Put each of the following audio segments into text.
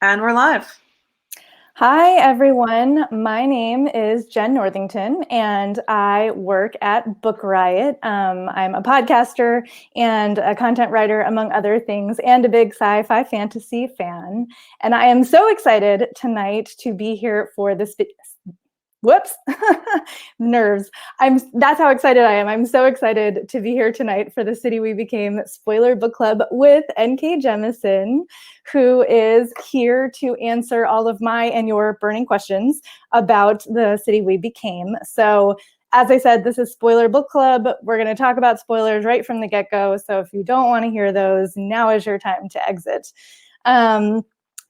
And we're live. Hi, everyone. My name is Jenn Northington, and I work at Book Riot. I'm a podcaster and a content writer, among other things, and a big sci-fi fantasy fan. And I am so excited tonight to be here for this. Whoops, nerves. That's how excited I am. I'm so excited to be here tonight for the City We Became Spoiler Book Club with N.K. Jemisin, who is here to answer all of my and your burning questions about the City We Became. So, as I said, this is Spoiler Book Club. We're going to talk about spoilers right from the get-go. So if you don't want to hear those, now is your time to exit.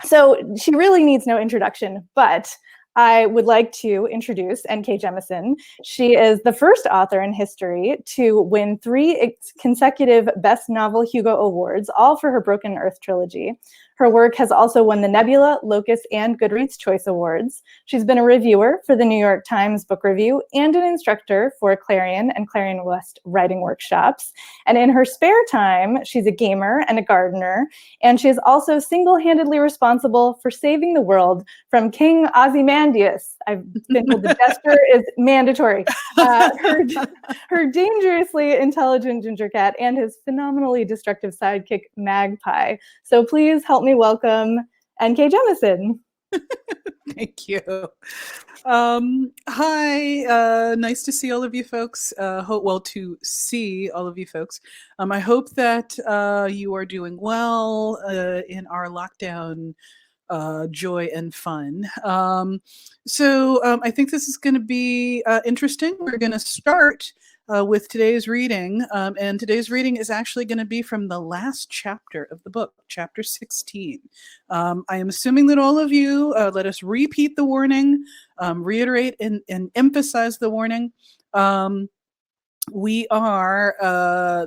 So she really needs no introduction, but I would like to introduce N.K. Jemisin. She is the first author in history to win 3 consecutive Best Novel Hugo Awards, all for her Broken Earth trilogy. Her work has also won the Nebula, Locus, and Goodreads Choice Awards. She's been a reviewer for the New York Times Book Review and an instructor for Clarion and Clarion West writing workshops. And in her spare time, she's a gamer and a gardener, and she is also single-handedly responsible for saving the world from King Ozymandias. I've been told the gesture is mandatory. Her dangerously intelligent ginger cat and his phenomenally destructive sidekick, Magpie. So please help me welcome N.K. Jemisin. Thank you. Hi, nice to see all of you folks. To see all of you folks. I hope that you are doing well in our lockdown joy and fun. I think this is going to be interesting. We're going to start with today's reading, and today's reading is actually going to be from the last chapter of the book, chapter 16. I am assuming that all of you, let us repeat the warning, reiterate and emphasize the warning.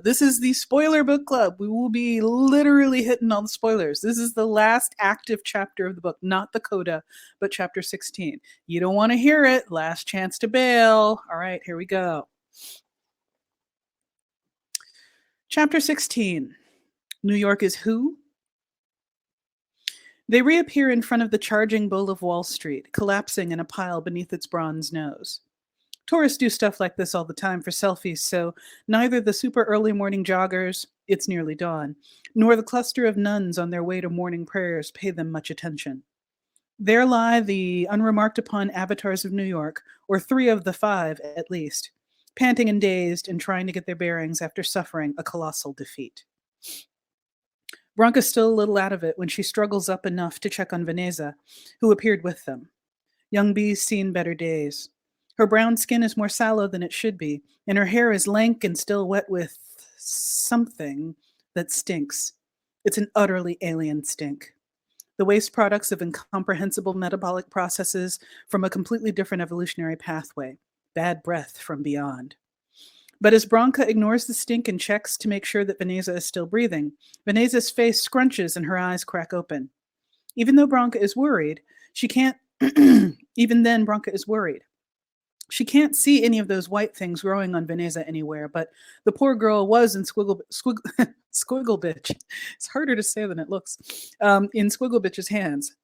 This is the spoiler book club. We will be literally hitting all the spoilers. This is the last active chapter of the book, not the coda, but chapter 16. You don't want to hear it. Last chance to bail. All right, here we go. Chapter 16. New York is who? They reappear in front of the charging bull of Wall Street, collapsing in a pile beneath its bronze nose. Tourists do stuff like this all the time for selfies, so neither the super early morning joggers, it's nearly dawn, nor the cluster of nuns on their way to morning prayers pay them much attention. There lie the unremarked upon avatars of New York, or 3 of the 5 at least, panting and dazed and trying to get their bearings after suffering a colossal defeat. Branca's still a little out of it when she struggles up enough to check on Vanessa, who appeared with them. Young Bee's seen better days. Her brown skin is more sallow than it should be, and her hair is lank and still wet with something that stinks. It's an utterly alien stink. The waste products of incomprehensible metabolic processes from a completely different evolutionary pathway. Bad breath from beyond. But as Branca ignores the stink and checks to make sure that Vanessa is still breathing, Vanessa's face scrunches and her eyes crack open. Even though Branca is worried, she can't... Even then, Branca is worried. She can't see any of those white things growing on Vanessa anywhere, but the poor girl was in Squiggle Bitch. It's harder to say than it looks. In Squiggle Bitch's hands,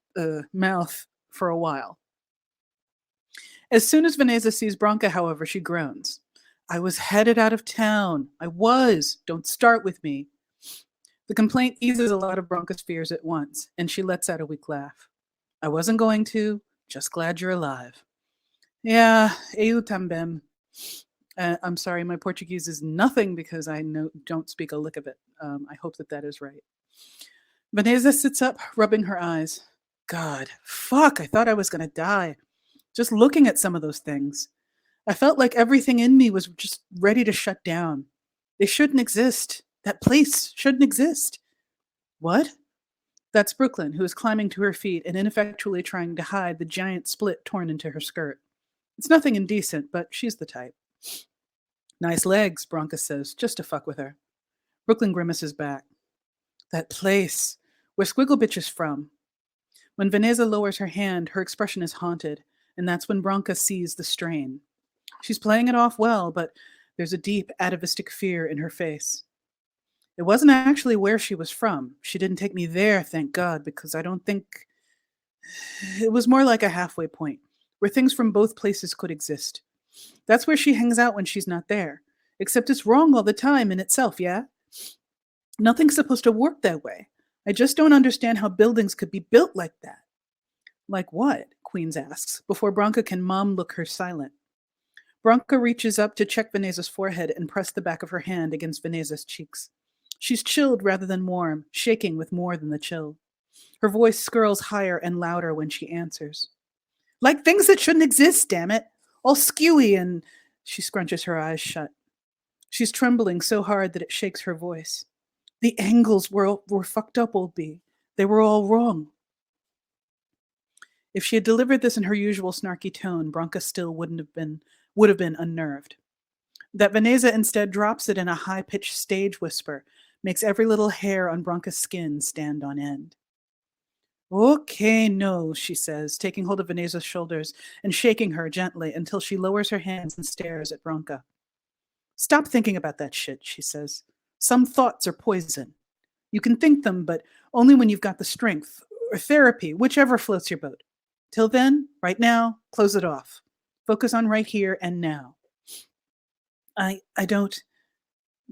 mouth, for a while. As soon as Vanessa sees Branca, however, she groans. I was headed out of town. I was. Don't start with me. The complaint eases a lot of Branca's fears at once, and she lets out a weak laugh. I wasn't going to. Just glad you're alive. Yeah, eu também. I'm sorry, my Portuguese is nothing because I don't speak a lick of it. I hope that is right. Vanessa sits up, rubbing her eyes. God, fuck, I thought I was going to die. Just looking at some of those things. I felt like everything in me was just ready to shut down. They shouldn't exist. That place shouldn't exist. What? That's Brooklyn, who is climbing to her feet and ineffectually trying to hide the giant split torn into her skirt. It's nothing indecent, but she's the type. Nice legs, Branca says, just to fuck with her. Brooklyn grimaces back. That place, where Squiggle Bitch is from. When Vanessa lowers her hand, her expression is haunted, and that's when Branca sees the strain. She's playing it off well, but there's a deep atavistic fear in her face. It wasn't actually where she was from. She didn't take me there, thank God, because I don't think It was more like a halfway point, where things from both places could exist. That's where she hangs out when she's not there. Except it's wrong all the time in itself, yeah? Nothing's supposed to work that way. I just don't understand how buildings could be built like that. Like what? Queens asks, before Bronca can mom look her silent. Bronca reaches up to check Veneza's forehead and press the back of her hand against Veneza's cheeks. She's chilled rather than warm, shaking with more than the chill. Her voice skirls higher and louder when she answers. Like things that shouldn't exist, damn it. All skewy and... She scrunches her eyes shut. She's trembling so hard that it shakes her voice. The angles were fucked up, old bee. They were all wrong. If she had delivered this in her usual snarky tone, Bronca still would have been unnerved. That Veneza instead drops it in a high-pitched stage whisper makes every little hair on Bronca's skin stand on end. Okay, no, she says, taking hold of Veneza's shoulders and shaking her gently until she lowers her hands and stares at Bronca. Stop thinking about that shit, she says. Some thoughts are poison. You can think them, but only when you've got the strength, or therapy, whichever floats your boat. Till then, right now, close it off. Focus on right here and now. I don't...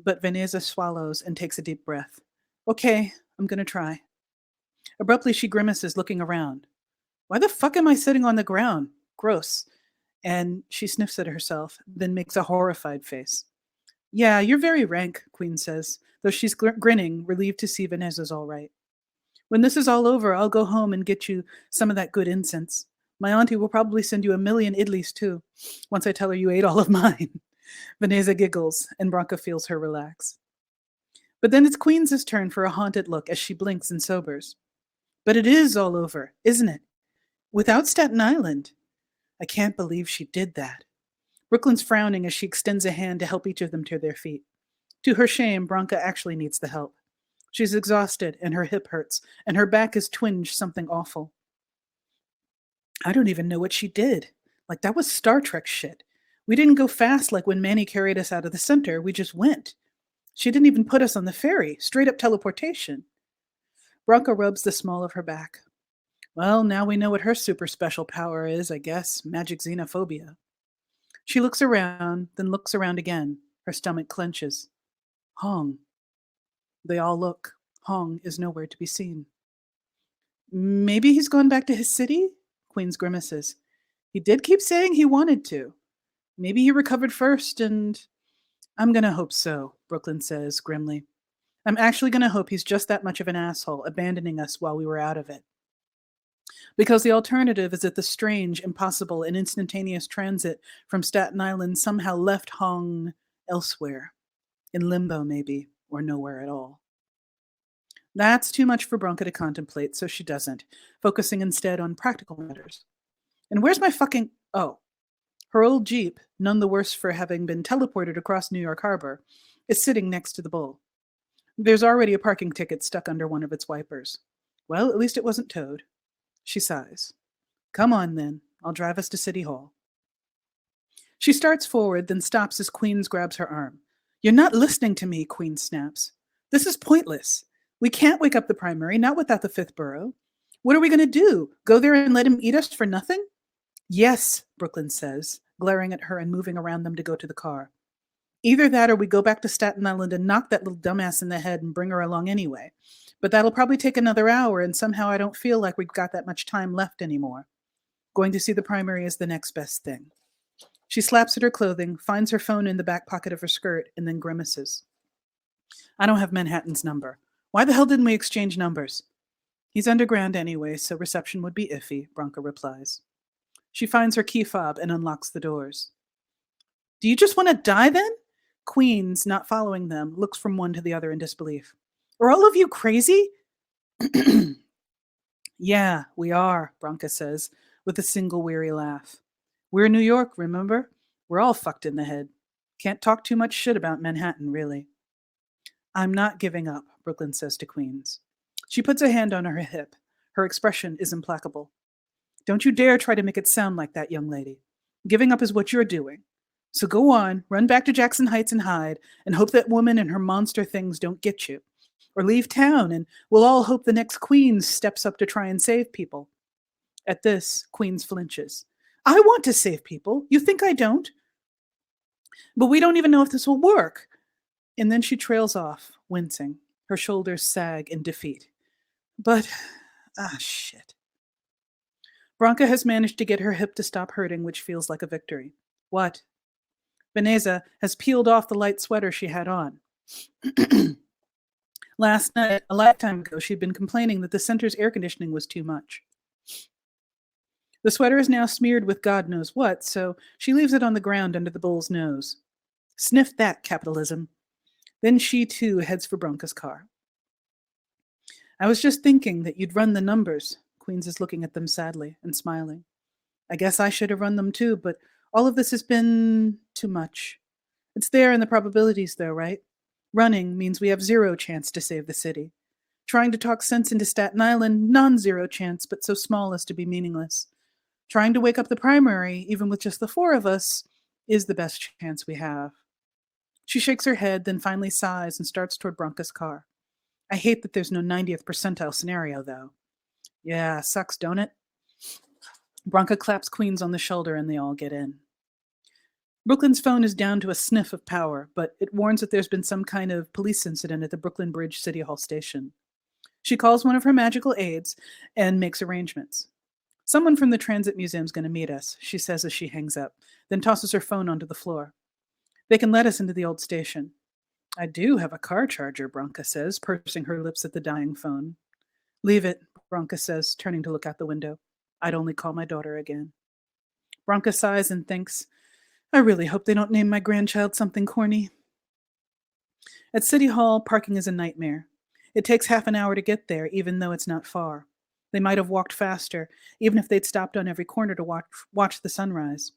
But Veneza swallows and takes a deep breath. Okay, I'm gonna try. Abruptly, she grimaces, looking around. Why the fuck am I sitting on the ground? Gross. And she sniffs at herself, then makes a horrified face. Yeah, you're very rank, Queen says, though she's grinning, relieved to see Veneza's all right. When this is all over, I'll go home and get you some of that good incense. My auntie will probably send you 1,000,000 idlis, too, once I tell her you ate all of mine. Veneza giggles, and Bronca feels her relax. But then it's Queen's turn for a haunted look as she blinks and sobers. But it is all over, isn't it? Without Staten Island. I can't believe she did that. Brooklyn's frowning as she extends a hand to help each of them to their feet. To her shame, Bronca actually needs the help. She's exhausted, and her hip hurts, and her back is twinged something awful. I don't even know what she did. Like, that was Star Trek shit. We didn't go fast like when Manny carried us out of the center. We just went. She didn't even put us on the ferry. Straight up teleportation. Bronca rubs the small of her back. Well, now we know what her super special power is, I guess. Magic xenophobia. She looks around, then looks around again. Her stomach clenches. Hong. They all look. Hong is nowhere to be seen. Maybe he's gone back to his city? Queen's grimaces. He did keep saying he wanted to. Maybe he recovered first and... I'm gonna hope so, Brooklyn says grimly. I'm actually gonna hope he's just that much of an asshole, abandoning us while we were out of it. Because the alternative is that the strange, impossible, and instantaneous transit from Staten Island somehow left Hong elsewhere. In limbo, maybe, or nowhere at all. That's too much for Bronca to contemplate, so she doesn't, focusing instead on practical matters. And where's my fucking... Oh. Her old Jeep, none the worse for having been teleported across New York Harbor, is sitting next to the bull. There's already a parking ticket stuck under one of its wipers. Well, at least it wasn't towed. She sighs. Come on, then. I'll drive us to City Hall. She starts forward, then stops as Queens grabs her arm. You're not listening to me, Queen snaps. This is pointless. We can't wake up the primary, not without the fifth burrow. What are we going to do? Go there and let him eat us for nothing? Yes, Brooklyn says, glaring at her and moving around them to go to the car. Either that or we go back to Staten Island and knock that little dumbass in the head and bring her along anyway. But that'll probably take another hour, and somehow I don't feel like we've got that much time left anymore. Going to see the primary is the next best thing. She slaps at her clothing, finds her phone in the back pocket of her skirt, and then grimaces. I don't have Manhattan's number. Why the hell didn't we exchange numbers? He's underground anyway, so reception would be iffy, Bronca replies. She finds her key fob and unlocks the doors. Do you just want to die then? Queens, not following them, looks from one to the other in disbelief. Are all of you crazy? Yeah, we are, Bronca says, with a single weary laugh. We're in New York, remember? We're all fucked in the head. Can't talk too much shit about Manhattan, really. I'm not giving up, Brooklyn says to Queens. She puts a hand on her hip. Her expression is implacable. Don't you dare try to make it sound like that, young lady. Giving up is what you're doing. So go on, run back to Jackson Heights and hide, and hope that woman and her monster things don't get you. Or leave town, and we'll all hope the next queen steps up to try and save people. At this, Queens flinches. I want to save people. You think I don't? But we don't even know if this will work. And then she trails off, wincing. Her shoulders sag in defeat. But, shit. Branka has managed to get her hip to stop hurting, which feels like a victory. What? Vanessa has peeled off the light sweater she had on. Last night, a lifetime ago, she'd been complaining that the center's air conditioning was too much. The sweater is now smeared with God knows what, so she leaves it on the ground under the bull's nose. Sniff that, capitalism. Then she, too, heads for Branka's car. I was just thinking that you'd run the numbers. Queens is looking at them sadly and smiling. I guess I should have run them too, but all of this has been too much. It's there in the probabilities, though, right? Running means we have 0 chance to save the city. Trying to talk sense into Staten Island, non-zero chance, but so small as to be meaningless. Trying to wake up the primary, even with just the 4 of us, is the best chance we have. She shakes her head, then finally sighs and starts toward Branka's car. I hate that there's no 90th percentile scenario, though. Yeah, sucks, don't it? Branka claps Queens on the shoulder and they all get in. Brooklyn's phone is down to a sniff of power, but it warns that there's been some kind of police incident at the Brooklyn Bridge City Hall station. She calls one of her magical aides and makes arrangements. Someone from the Transit Museum's going to meet us, she says as she hangs up, then tosses her phone onto the floor. They can let us into the old station. I do have a car charger, Branka says, pursing her lips at the dying phone. Leave it, Branka says, turning to look out the window. I'd only call my daughter again. Branka sighs and thinks, I really hope they don't name my grandchild something corny. At City Hall, parking is a nightmare. It takes half an hour to get there, even though it's not far. They might have walked faster, even if they'd stopped on every corner to watch the sunrise.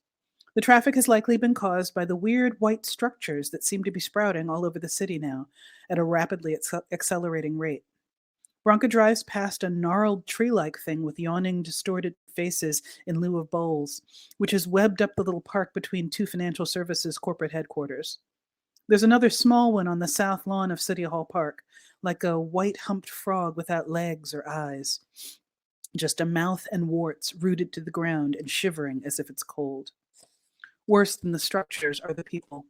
The traffic has likely been caused by the weird white structures that seem to be sprouting all over the city now, at a rapidly accelerating rate. Branka drives past a gnarled tree-like thing with yawning, distorted faces in lieu of bowls, which has webbed up the little park between 2 financial services corporate headquarters. There's another small one on the south lawn of City Hall Park, like a white-humped frog without legs or eyes. Just a mouth and warts rooted to the ground and shivering as if it's cold. Worse than the structures are the people.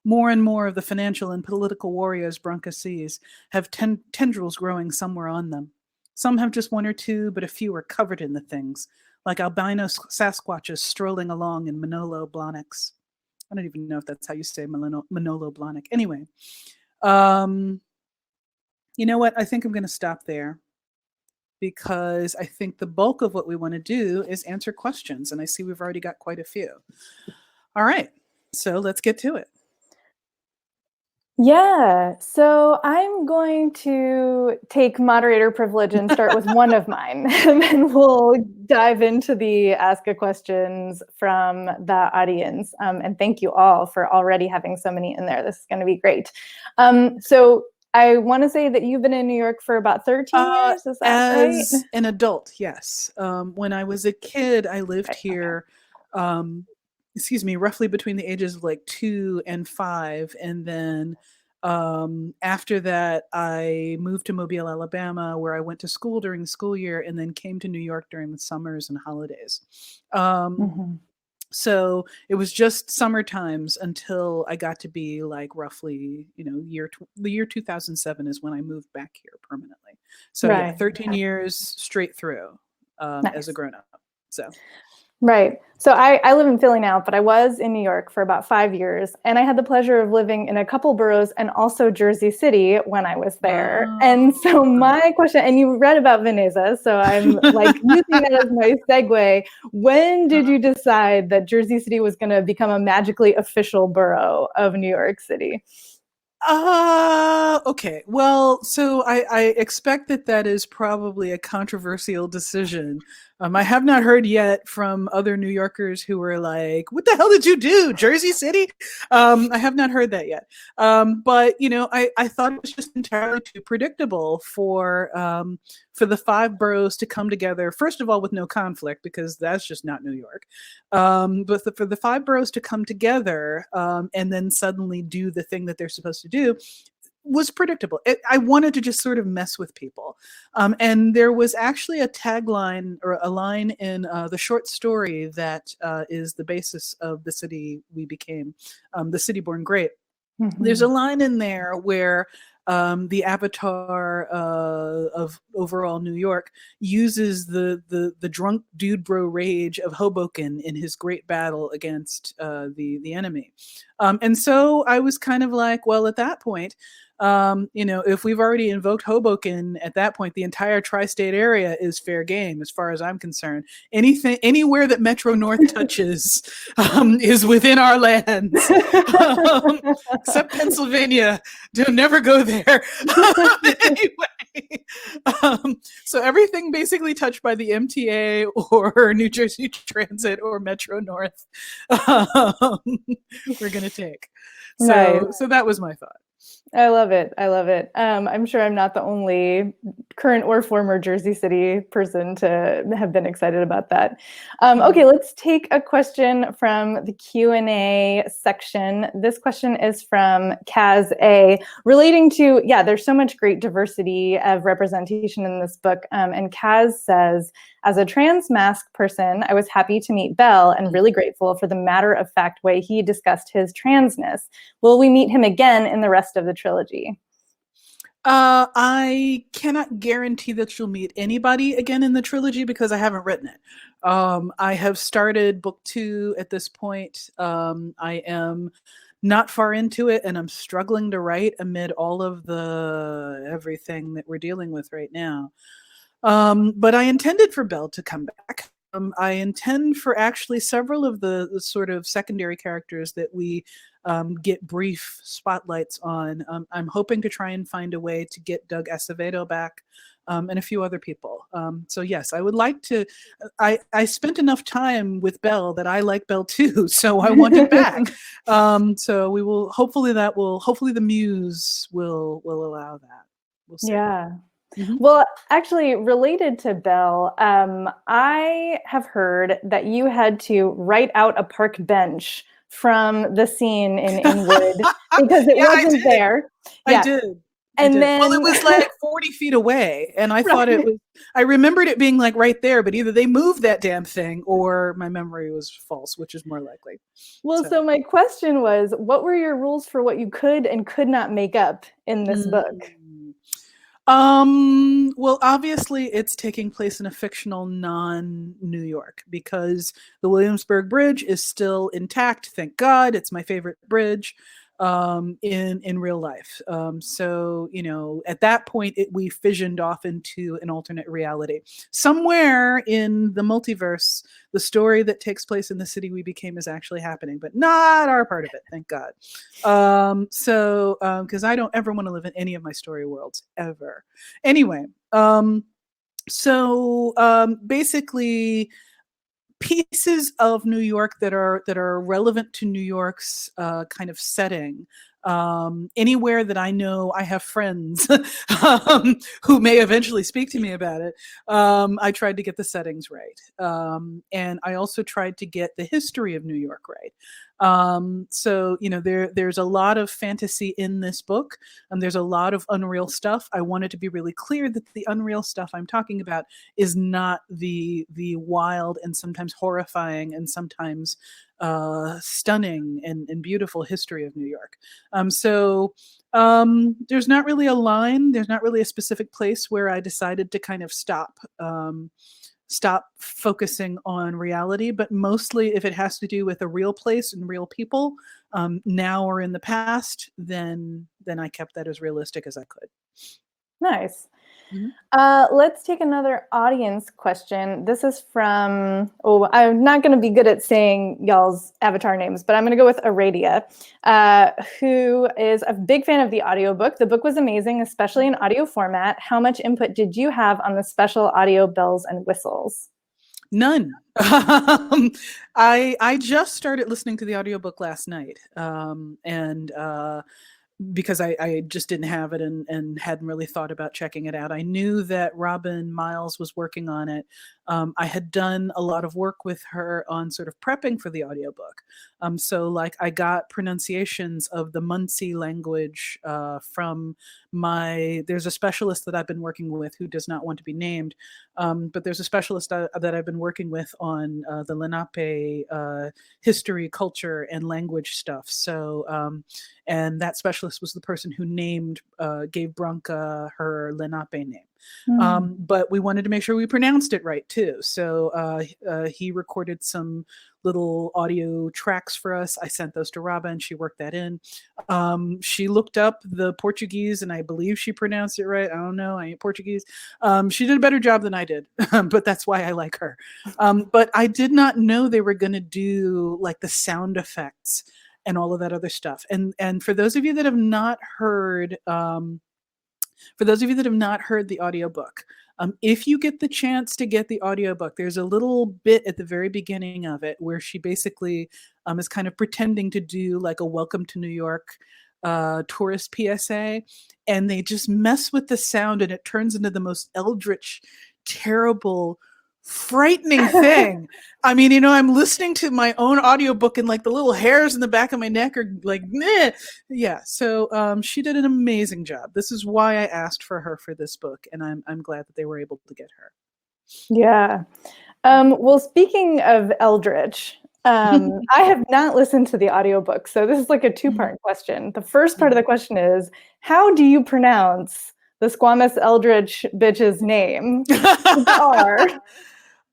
More and more of the financial and political warriors Branka sees have tendrils growing somewhere on them. Some have just 1 or 2, but a few are covered in the things, like albino Sasquatches strolling along in Manolo Blahniks. I don't even know if that's how you say Manolo Blahnik. Anyway, you know what? I think I'm going to stop there because I think the bulk of what we want to do is answer questions, and I see we've already got quite a few. All right, so let's get to it. Yeah, so I'm going to take moderator privilege and start with one of mine, and then we'll dive into the ask a questions from the audience. And thank you all for already having so many in there. This is going to be great. So I want to say that you've been in New York for about 13 years, is that right? As an adult, yes. When I was a kid, I lived here, roughly between the ages of like 2 and 5. And then after that, I moved to Mobile, Alabama, where I went to school during the school year and then came to New York during the summers and holidays. So it was just summer times until I got to be like roughly, the year 2007 is when I moved back here permanently. So Right. yeah, 13 years straight through Nice. as a grown-up. So. Right. So I live in Philly now, but I was in New York for about 5 years, and I had the pleasure of living in a couple boroughs and also Jersey City when I was there. And so my question, and you read about Veneza, so I'm like using that as my segue. When did you decide that Jersey City was going to become a magically official borough of New York City? Okay. Well, so I expect that is probably a controversial decision. I have not heard yet from other New Yorkers who were like, what the hell did you do, Jersey City? I have not heard that yet. But, I thought it was just entirely too predictable for the 5 boroughs to come together, first of all, with no conflict, because that's just not New York. But for the 5 boroughs to come together and then suddenly do the thing that they're supposed to do was predictable. I wanted to just sort of mess with people. And there was actually a tagline or a line in the short story that is the basis of The City We Became, The City Born Great. Mm-hmm. There's a line in there where the avatar of overall New York uses the drunk dude bro rage of Hoboken in his great battle against the enemy. And so I was kind of like, well, at that point, if we've already invoked Hoboken, at that point, the entire tri-state area is fair game, as far as I'm concerned. Anywhere that Metro North touches is within our lands, except Pennsylvania. Don't never go there. Anyway, so everything basically touched by the MTA or New Jersey Transit or Metro North, we're gonna take. So that was my thought. I love it. I love it. I'm sure I'm not the only current or former Jersey City person to have been excited about that. Okay, let's take a question from the Q&A section. This question is from Kaz A, relating to, there's so much great diversity of representation in this book. And Kaz says, as a trans masked person, I was happy to meet Bell and really grateful for the matter-of-fact way he discussed his transness. Will we meet him again in the rest of the trilogy? I cannot guarantee that you'll meet anybody again in the trilogy because I haven't written it. I have started book 2 at this point. I am not far into it and I'm struggling to write amid all of the everything that we're dealing with right now. But I intended for Belle to come back. I intend for actually several of the sort of secondary characters that we get brief spotlights on. I'm hoping to try and find a way to get Doug Acevedo back and a few other people. So yes, I would like to. I spent enough time with Belle that I like Belle too, so I want it back. So we will. Hopefully the muse will allow that. We'll see. Yeah. Mm-hmm. Well, actually, related to Belle, I have heard that you had to write out a park bench from the scene in Inwood because it wasn't there. I did. And then, well, it was like 40 feet away, and I thought it was. I remembered it being like right there, but either they moved that damn thing, or my memory was false, which is more likely. Well, so my question was, what were your rules for what you could and could not make up in this book? Well, obviously it's taking place in a fictional non-New York because the Williamsburg Bridge is still intact. Thank God. It's my favorite bridge in real life. So, at that point we fissioned off into an alternate reality. Somewhere in the multiverse, the story that takes place in the city we became is actually happening, but not our part of it, thank God. Because I don't ever want to live in any of my story worlds, ever. Anyway, basically pieces of New York that are relevant to New York's kind of setting. Anywhere that I know I have friends who may eventually speak to me about it, I tried to get the settings right. And I also tried to get the history of New York right. So, there's a lot of fantasy in this book. There's a lot of unreal stuff. I wanted to be really clear that the unreal stuff I'm talking about is not the wild and sometimes horrifying and sometimes stunning and beautiful history of New York. So there's not really a line. There's not really a specific place where I decided to kind of stop focusing on reality, but mostly if it has to do with a real place and real people, now or in the past, then I kept that as realistic as I could. Nice. Mm-hmm. Let's take another audience question. This is from, I'm not going to be good at saying y'all's avatar names, but I'm going to go with Aradia, who is a big fan of the audiobook. The book was amazing, especially in audio format. How much input did you have on the special audio bells and whistles? None. I just started listening to the audiobook last night. because I just didn't have it and hadn't really thought about checking it out. I knew that Robin Miles was working on it. I had done a lot of work with her on sort of prepping for the audiobook. So like I got pronunciations of the Munsee language from there's a specialist that I've been working with who does not want to be named, but there's a specialist that I've been working with on the Lenape history, culture, and language stuff. So, and that specialist was the person who gave Branca her Lenape name. But we wanted to make sure we pronounced it right too. So he recorded some little audio tracks for us. I sent those to Robin. She worked that in. She looked up the Portuguese, and I believe she pronounced it right. I don't know. I ain't Portuguese. She did a better job than I did, but that's why I like her. But I did not know they were going to do like the sound effects and all of that other stuff. And for those of you that have not heard, the audiobook, if you get the chance to get the audiobook, there's a little bit at the very beginning of it where she basically is kind of pretending to do like a welcome to New York tourist PSA, and they just mess with the sound and it turns into the most eldritch, terrible, frightening thing. I mean, you know, I'm listening to my own audiobook and like the little hairs in the back of my neck are like, meh. Yeah. So she did an amazing job. This is why I asked for her for this book, and I'm glad that they were able to get her. Yeah. Well, speaking of eldritch, I have not listened to the audiobook, so this is like a two-part question. The first part of the question is, how do you pronounce the squamous eldritch bitch's name?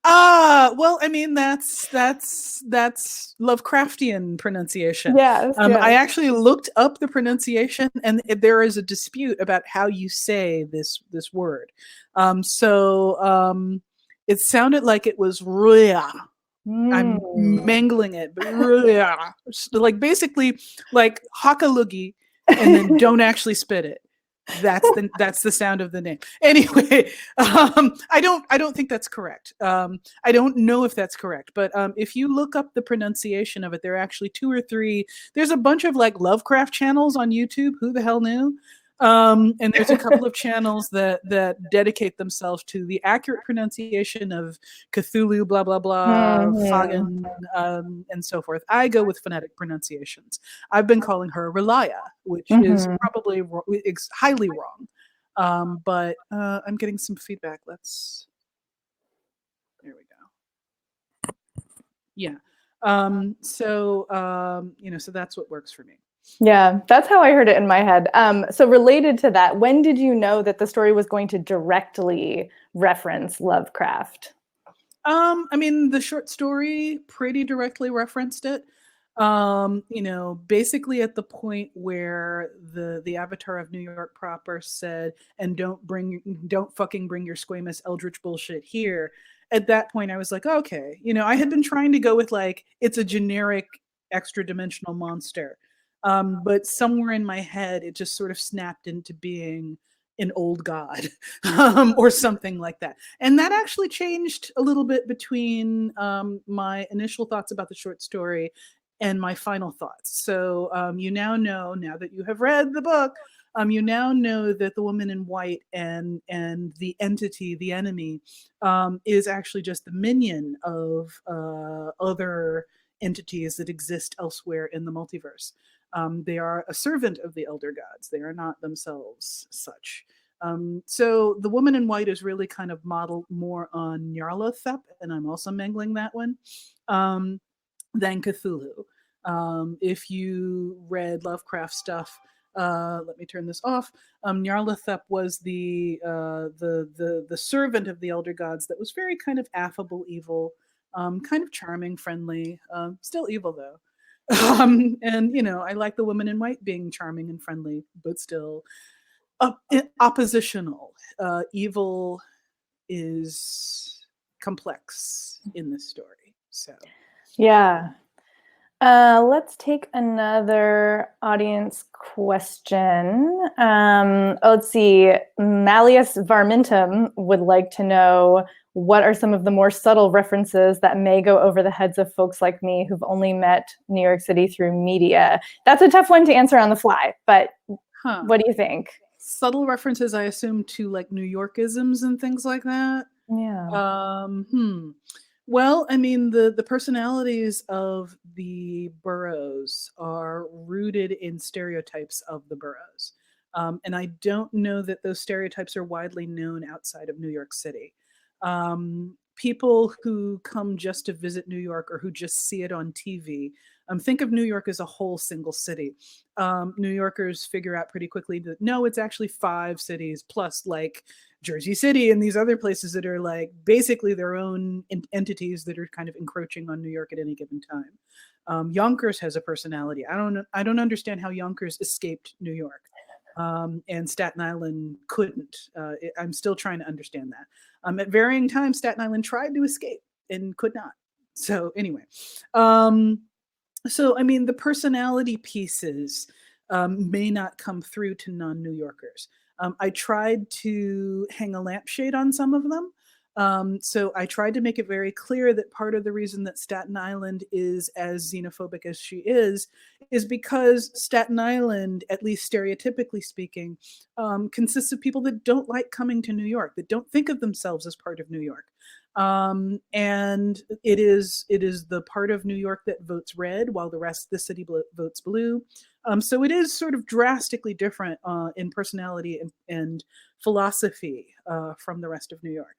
Well, I mean, that's Lovecraftian pronunciation. Yes, yes. I actually looked up the pronunciation, and there is a dispute about how you say this word. It sounded like it was ruya. I'm mangling it, but ruya. Like basically like hakalugi, and then don't actually spit it. That's the sound of the name. Anyway, I don't think that's correct. I don't know if that's correct, but if you look up the pronunciation of it, there are actually 2 or 3. There's a bunch of like Lovecraft channels on YouTube. Who the hell knew? And there's a couple of channels that dedicate themselves to the accurate pronunciation of Cthulhu, blah blah blah, Fagan, and so forth. I go with phonetic pronunciations. I've been calling her Relia, which is probably highly wrong, but I'm getting some feedback. There we go. Yeah. So that's what works for me. Yeah, that's how I heard it in my head. So related to that, when did you know that the story was going to directly reference Lovecraft? I mean, the short story pretty directly referenced it. Basically at the point where the Avatar of New York proper said, and don't fucking bring your squamous eldritch bullshit here. At that point, I was like, okay, I had been trying to go with like, it's a generic extra dimensional monster. But somewhere in my head, it just sort of snapped into being an old god or something like that. And that actually changed a little bit between my initial thoughts about the short story and my final thoughts. So you now know, now that you have read the book, you now know that the woman in white and the entity, the enemy, is actually just the minion of other entities that exist elsewhere in the multiverse. They are a servant of the elder gods. They are not themselves such. So the woman in white is really kind of modeled more on Nyarlathotep, and I'm also mangling that one, than Cthulhu. If you read Lovecraft stuff, let me turn this off. Nyarlathotep was the servant of the elder gods that was very kind of affable, evil, kind of charming, friendly, still evil though. And I like the woman in white being charming and friendly, but still oppositional. Evil is complex in this story. So yeah. Let's take another audience question. Let's see. Malleus Varmintum would like to know, what are some of the more subtle references that may go over the heads of folks like me who've only met New York City through media? That's a tough one to answer on the fly, but what do you think? Subtle references, I assume, to like New Yorkisms and things like that. Yeah. Well, I mean, the personalities of the boroughs are rooted in stereotypes of the boroughs. And I don't know that those stereotypes are widely known outside of New York City. People who come just to visit New York or who just see it on TV, think of New York as a whole single city. New Yorkers figure out pretty quickly that no, it's actually 5 cities plus like Jersey City and these other places that are like basically their own entities that are kind of encroaching on New York at any given time. Yonkers has a personality. I don't understand how Yonkers escaped New York, and Staten Island couldn't. I'm still trying to understand that. At varying times, Staten Island tried to escape and could not. So anyway, so I mean the personality pieces may not come through to non-New Yorkers. I tried to hang a lampshade on some of them. So I tried to make it very clear that part of the reason that Staten Island is as xenophobic as she is because Staten Island, at least stereotypically speaking, consists of people that don't like coming to New York, that don't think of themselves as part of New York. And it is the part of New York that votes red while the rest of the city votes blue. So it is sort of drastically different in personality and philosophy from the rest of New York.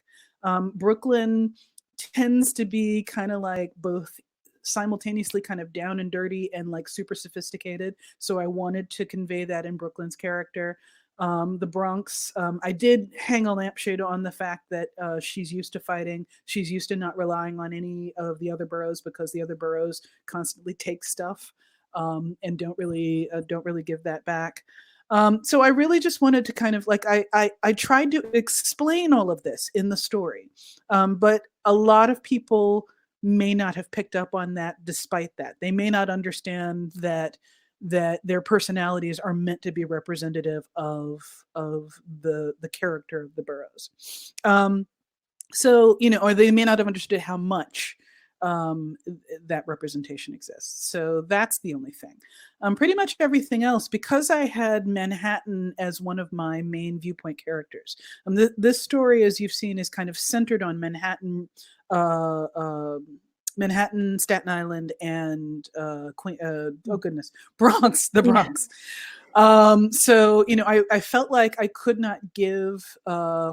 Brooklyn tends to be kind of like both simultaneously kind of down and dirty and like super sophisticated. So I wanted to convey that in Brooklyn's character. The Bronx, I did hang a lampshade on the fact that she's used to fighting. She's used to not relying on any of the other boroughs because the other boroughs constantly take stuff and don't really give that back. So I really just wanted to kind of like I tried to explain all of this in the story, but a lot of people may not have picked up on that. Despite that, they may not understand that their personalities are meant to be representative of the character of the boroughs. So or they may not have understood how much that representation exists. So that's the only thing. Pretty much everything else, because I had Manhattan as one of my main viewpoint characters. This story, as you've seen, is kind of centered on Manhattan, Staten Island, and Bronx, the Bronx. Yeah. So I felt like I could not give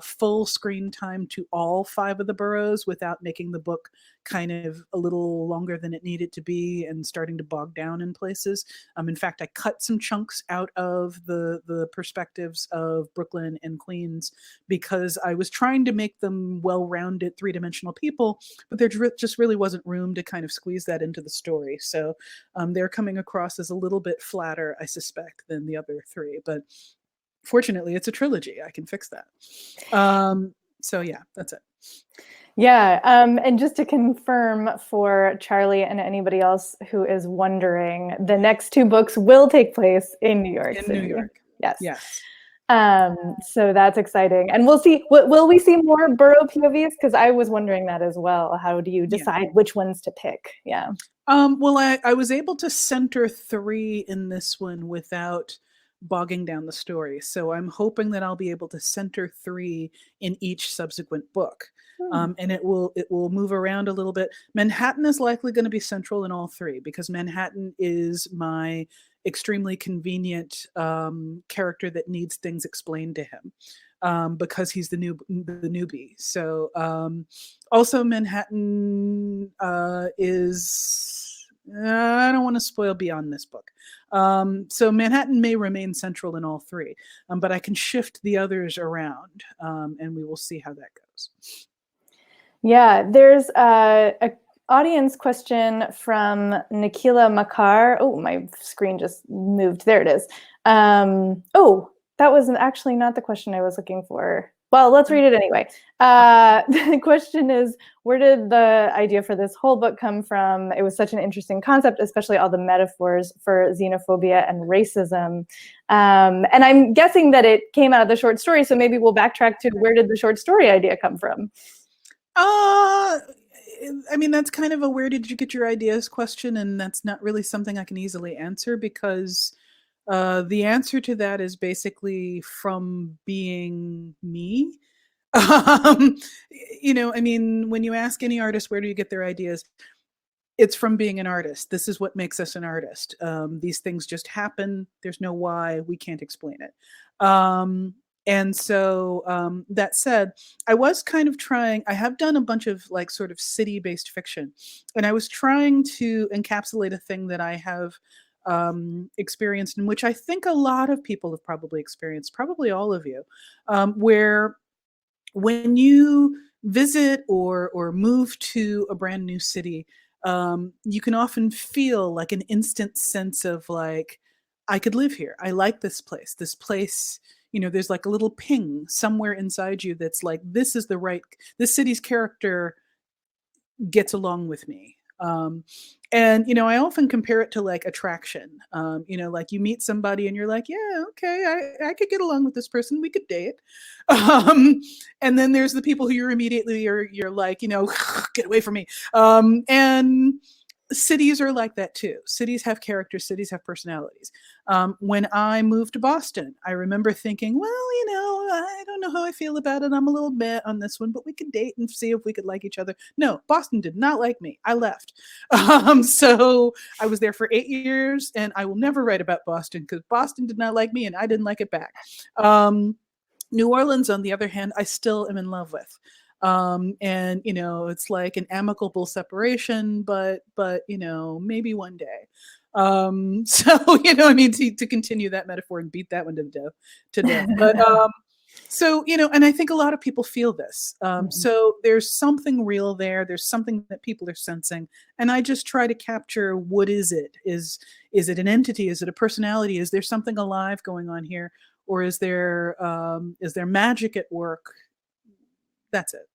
full screen time to all 5 of the boroughs without making the book kind of a little longer than it needed to be and starting to bog down in places. In fact, I cut some chunks out of the perspectives of Brooklyn and Queens because I was trying to make them well-rounded 3-dimensional people, but there just really wasn't room to kind of squeeze that into the story. So they're coming across as a little bit flatter, I suspect, than the other 3. But fortunately, it's a trilogy. I can fix that. So yeah, that's it. Yeah, and just to confirm for Charlie and anybody else who is wondering, the next 2 books will take place in New York City. New York. Yes. Yes. So that's exciting. And we'll see, will we see more borough POVs? Because I was wondering that as well. How do you decide which ones to pick? Yeah. Well, I was able to center 3 in this one without bogging down the story. So I'm hoping that I'll be able to center 3 in each subsequent book. And it will move around a little bit. Manhattan is likely going to be central in all 3 because Manhattan is my extremely convenient character that needs things explained to him because he's the newbie. So also Manhattan is I don't want to spoil beyond this book. So Manhattan may remain central in all 3, but I can shift the others around, and we will see how that goes. Yeah, there's a audience question from Nikila Makar. Oh, my screen just moved. There it is. Oh, that was actually not the question I was looking for. Well, let's read it anyway. The question is, where did the idea for this whole book come from? It was such an interesting concept, especially all the metaphors for xenophobia and racism. And I'm guessing that it came out of the short story, so maybe we'll backtrack to where did the short story idea come from? I mean, that's kind of a where did you get your ideas question, and that's not really something I can easily answer because the answer to that is basically from being me. Um, I mean, when you ask any artist, where do you get their ideas? It's from being an artist. This is what makes us an artist. These things just happen. There's no why. We can't explain it. And so that said, I was kind of trying, I have done a bunch of like sort of city-based fiction, and I was trying to encapsulate a thing that I have experienced, in which I think a lot of people have probably experienced, probably all of you, where when you visit or move to a brand new city, you can often feel like an instant sense of like, I could live here. I like this place. This place, there's like a little ping somewhere inside you that's like, this city's character gets along with me. And I often compare it to like attraction. Like you meet somebody and you're like, yeah, okay, I could get along with this person. We could date. And then there's the people who you're like, get away from me. And cities are like that too. Cities have characters. Cities have personalities. When I moved to Boston, I remember thinking, well, I don't know how I feel about it. I'm a little bit on this one, but we could date and see if we could like each other. No, Boston did not like me. I left. So I was there for 8 years, and I will never write about Boston because Boston did not like me and I didn't like it back. New Orleans, on the other hand, I still am in love with. And it's like an amicable separation, but maybe one day. So I mean, to continue that metaphor and beat that one to death. But so and I think a lot of people feel this. So there's something real there. There's something that people are sensing, and I just try to capture, what is it? Is it an entity? Is it a personality? Is there something alive going on here, or is there magic at work? That's it.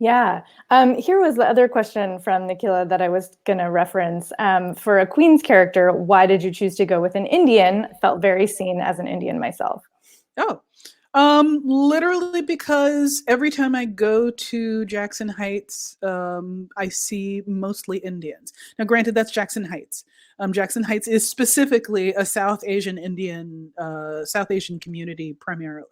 Yeah. Here was the other question from Nikhila that I was going to reference. For a Queen's character, why did you choose to go with an Indian? Felt very seen as an Indian myself. Oh, literally because every time I go to Jackson Heights, I see mostly Indians. Now, granted, that's Jackson Heights. Jackson Heights is specifically a South Asian community primarily.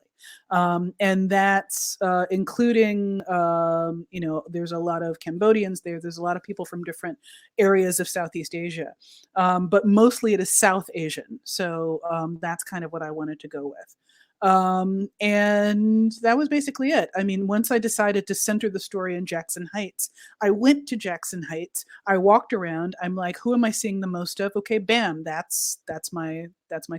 And that's including, there's a lot of Cambodians there. There's a lot of people from different areas of Southeast Asia, but mostly it is South Asian. So that's kind of what I wanted to go with. And that was basically it. I mean, once I decided to center the story in Jackson Heights, I went to Jackson Heights. I walked around. I'm like, who am I seeing the most of? Okay, bam, that's my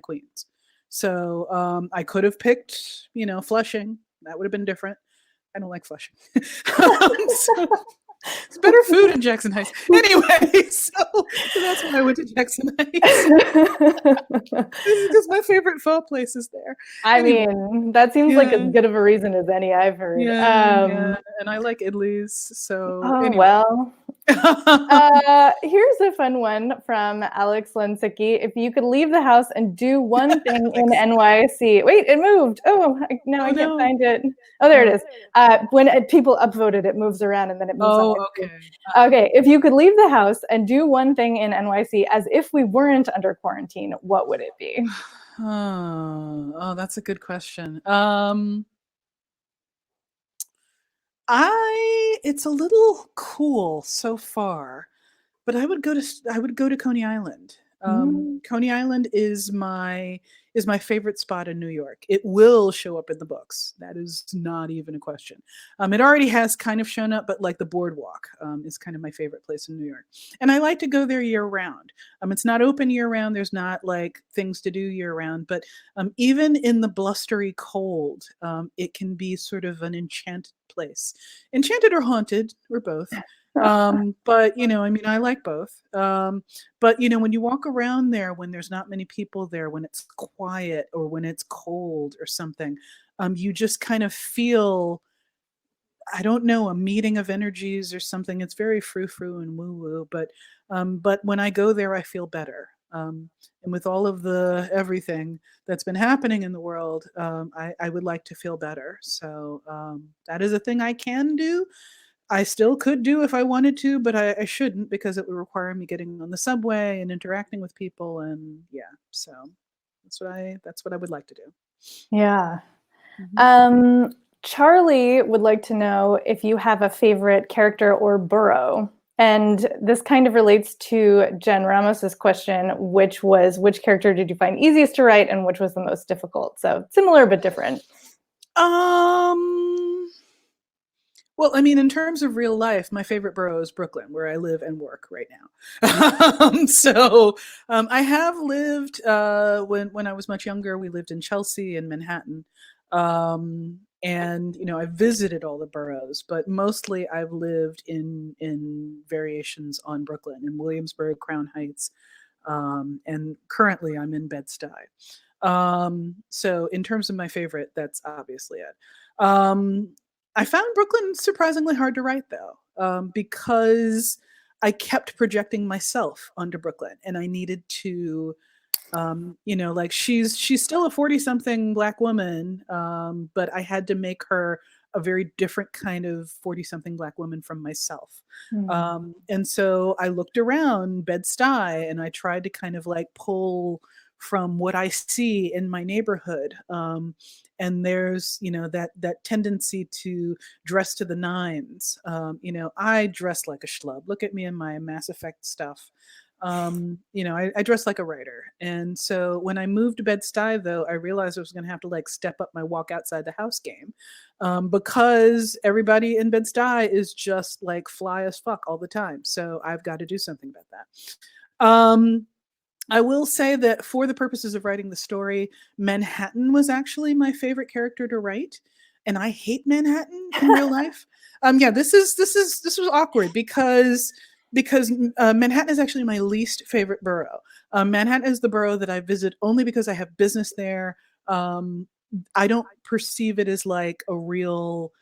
Queens. So I could have picked, Flushing. That would have been different. I don't like Flushing. So, it's better food in Jackson Heights. Anyway, so that's why I went to Jackson Heights. Because my favorite pho place is there. I mean, that seems like as good of a reason as any I've heard. Yeah, and I like idlis. So anyway. Well. Here's a fun one from Alex Lensicki. If you could leave the house and do one thing in NYC. Wait, it moved. Oh, no, I can't find it. Oh, there it is. When people upvoted, it moves around and then it moves on. Okay. Okay, if you could leave the house and do one thing in NYC as if we weren't under quarantine, what would it be? Oh, that's a good question. It's a little cool so far, but I would go to Coney Island. Coney Island is my favorite spot in New York. It will show up in the books. That is not even a question. It already has kind of shown up, but like the boardwalk is kind of my favorite place in New York. And I like to go there year round. It's not open year round. There's not like things to do year round, but even in the blustery cold, it can be sort of an enchanted place. Enchanted or haunted, or both. But I mean, I like both. But when you walk around there, when there's not many people there, when it's quiet or when it's cold or something, you just kind of feel, I don't know, a meeting of energies or something. It's very frou-frou and woo-woo, but when I go there, I feel better. And with all of the everything that's been happening in the world, I would like to feel better. So that is a thing I can do. I still could do if I wanted to, but I shouldn't, because it would require me getting on the subway and interacting with people, and yeah, so that's what I would like to do. Yeah. Mhm. Charlie would like to know if you have a favorite character or burrow. And this kind of relates to Jenn Ramos's question, which character did you find easiest to write and which was the most difficult? So similar but different. Well, I mean, in terms of real life, my favorite borough is Brooklyn, where I live and work right now. I have lived, when I was much younger, we lived in Chelsea and Manhattan. And I visited all the boroughs, but mostly I've lived in variations on Brooklyn, in Williamsburg, Crown Heights, and currently I'm in Bed-Stuy. So in terms of my favorite, that's obviously it. I found Brooklyn surprisingly hard to write, though, because I kept projecting myself onto Brooklyn, and I needed to, like she's still a 40-something Black woman, but I had to make her a very different kind of 40-something Black woman from myself. And so I looked around Bed-Stuy, and I tried to kind of like pull from what I see in my neighborhood. And there's that tendency to dress to the nines. I dress like a schlub. Look at me in my Mass Effect stuff. I dress like a writer. And so when I moved to Bed-Stuy, though, I realized I was going to have to like step up my walk outside the house game, because everybody in Bed-Stuy is just like fly as fuck all the time. So I've got to do something about that. I will say that for the purposes of writing the story, Manhattan was actually my favorite character to write, and I hate Manhattan in real life. Yeah, this was awkward because Manhattan is actually my least favorite borough. Manhattan is the borough that I visit only because I have business there. I don't perceive it as like a real,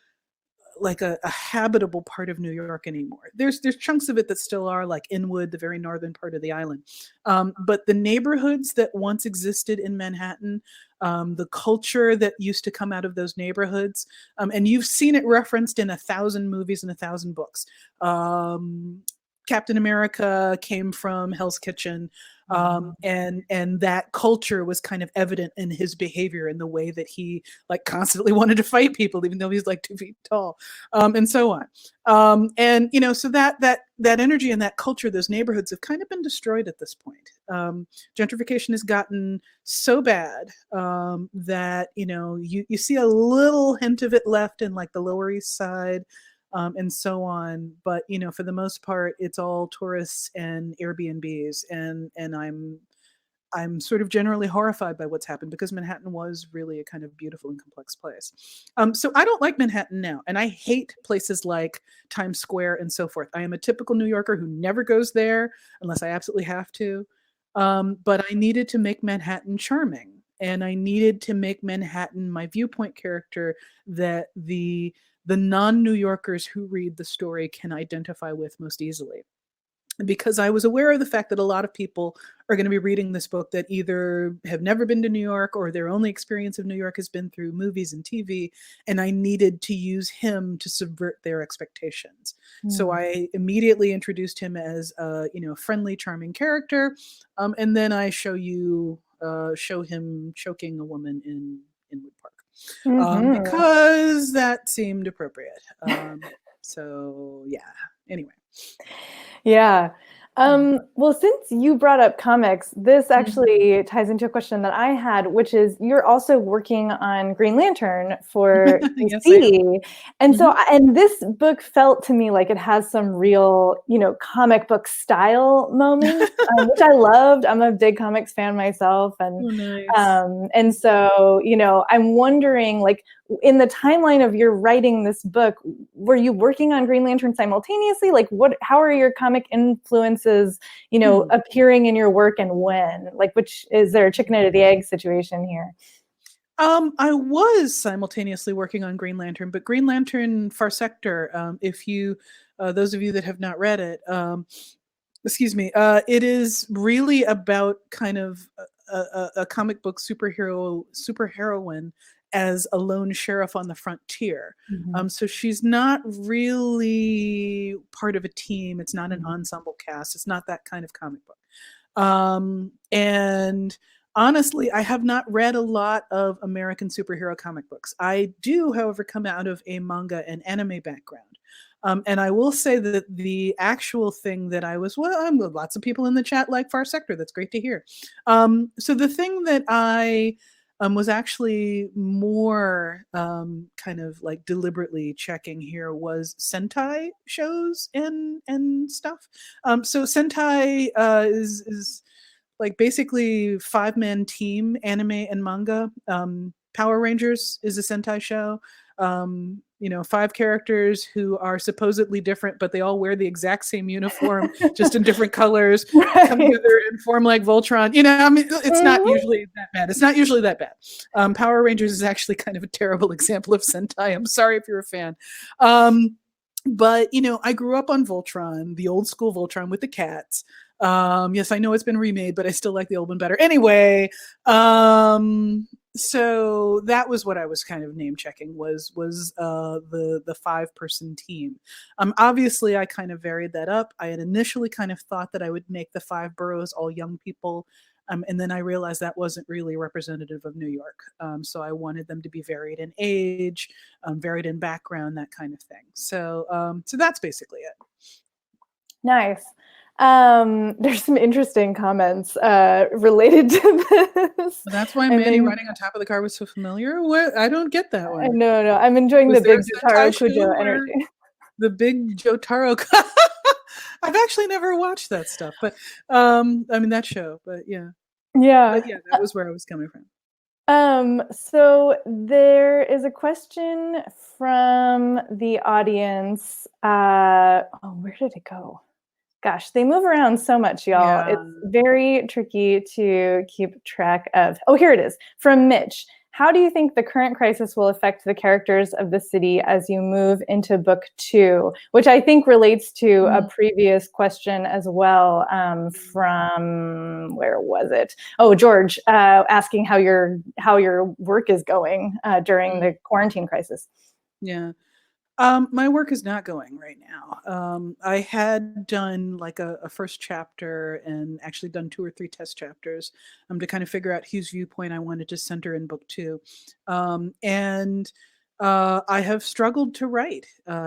like a habitable part of New York anymore. There's chunks of it that still are, like Inwood, the very northern part of the island. But the neighborhoods that once existed in Manhattan, the culture that used to come out of those neighborhoods, and you've seen it referenced in 1,000 movies and 1,000 books. Captain America came from Hell's Kitchen. And that culture was kind of evident in his behavior, in the way that he like constantly wanted to fight people, even though he's like 2 feet tall, and so on. And so that energy and that culture, those neighborhoods have kind of been destroyed at this point. Gentrification has gotten so bad, that you see a little hint of it left in like the Lower East Side, and so on. But for the most part, it's all tourists and Airbnbs, and I'm sort of generally horrified by what's happened, because Manhattan was really a kind of beautiful and complex place. So I don't like Manhattan now, and I hate places like Times Square and so forth. I am a typical New Yorker who never goes there unless I absolutely have to. But I needed to make Manhattan charming, and I needed to make Manhattan my viewpoint character that the non-New Yorkers who read the story can identify with most easily. Because I was aware of the fact that a lot of people are going to be reading this book that either have never been to New York, or their only experience of New York has been through movies and TV, and I needed to use him to subvert their expectations. So I immediately introduced him as a friendly, charming character, and then I show him choking a woman in Inwood Park, because that seemed appropriate. So yeah. Anyway. Yeah. Well, since you brought up comics, this actually ties into a question that I had, which is you're also working on Green Lantern for Yes, I am. DC. And so, and this book felt to me like it has some real, comic book style moments, which I loved. I'm a big comics fan myself. Oh, nice. And so, I'm wondering, like, in the timeline of your writing this book, were you working on Green Lantern simultaneously? Like, how are your comic influences, appearing in your work, and when? Like, which is there a chicken or the egg situation here? I was simultaneously working on Green Lantern, but Green Lantern Far Sector, if you, those of you that have not read it, excuse me, it is really about kind of a comic book superheroine as a lone sheriff on the frontier. So she's not really part of a team. It's not an ensemble cast. It's not that kind of comic book. And honestly, I have not read a lot of American superhero comic books. I do, however, come out of a manga and anime background. And I will say that the actual thing that lots of people in the chat like Far Sector. That's great to hear. So the thing that I was actually more kind of like deliberately checking here was Sentai shows and stuff. So Sentai is like basically 5-man team anime and manga. Power Rangers is a Sentai show. 5 characters who are supposedly different, but they all wear the exact same uniform, just in different colors, come together and form like Voltron. It's not usually that bad. It's not usually that bad. Power Rangers is actually kind of a terrible example of Sentai. I'm sorry if you're a fan. But I grew up on Voltron, the old school Voltron with the cats. Yes, I know it's been remade, but I still like the old one better. Anyway, so that was what I was kind of name checking was the 5-person team. Obviously, I kind of varied that up. I had initially kind of thought that I would make the 5 boroughs all young people. And then I realized that wasn't really representative of New York. So I wanted them to be varied in age, varied in background, that kind of thing. So that's basically it. Nice. There's some interesting comments related to this. Well, that's why Manny riding on top of the car was so familiar. What? I don't get that one. No, I'm enjoying Was the big Jotaro Kujo energy. The big Jotaro. I've actually never watched that stuff, but that show. But yeah, that was where I was coming from. So there is a question from the audience. Where did it go? Gosh, they move around so much, y'all. Yeah. It's very tricky to keep track of. Oh, here it is. From Mitch. How do you think the current crisis will affect the characters of the city as you move into book 2? Which I think relates to a previous question as well, from, where was it? Oh, George, asking how your work is going during the quarantine crisis. Yeah. My work is not going right now. I had done like a first chapter and actually done 2 or 3 test chapters to kind of figure out whose viewpoint I wanted to center in book 2. And I have struggled to write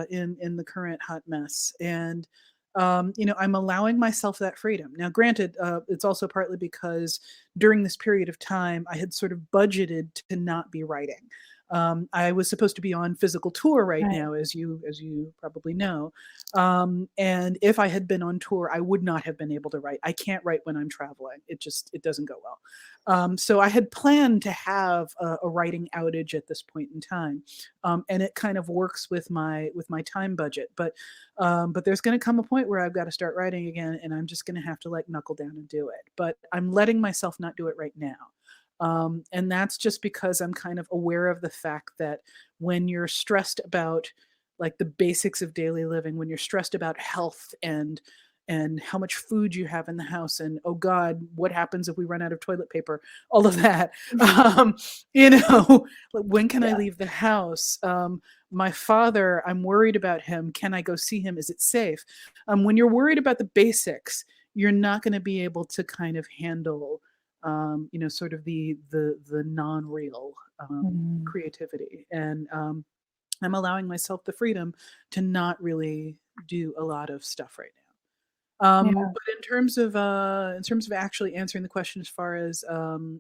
in the current hot mess. And I'm allowing myself that freedom. Now, granted, it's also partly because during this period of time, I had sort of budgeted to not be writing. I was supposed to be on physical tour right now, as you probably know. And if I had been on tour, I would not have been able to write. I can't write when I'm traveling. It doesn't go well. So I had planned to have a writing outage at this point in time. And it kind of works with my time budget. But there's going to come a point where I've got to start writing again, and I'm just going to have to like knuckle down and do it. But I'm letting myself not do it right now. And that's just because I'm kind of aware of the fact that when you're stressed about like the basics of daily living, when you're stressed about health and how much food you have in the house, and oh God, what happens if we run out of toilet paper? All of that, when can I leave the house? My father, I'm worried about him. Can I go see him? Is it safe? When you're worried about the basics, you're not going to be able to kind of handle sort of the non-real creativity. And I'm allowing myself the freedom to not really do a lot of stuff right But in terms of actually answering the question as far as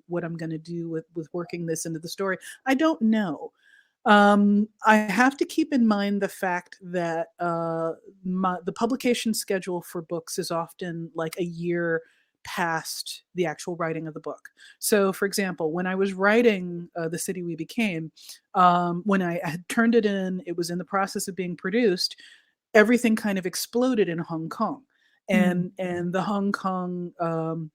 what I'm going to do with working this into the story, I don't know. I have to keep in mind the fact that the publication schedule for books is often like a year past the actual writing of the book. So, for example, when I was writing The City We Became, when I had turned it in, it was in the process of being produced. Everything kind of exploded in Hong Kong, and the Hong Kong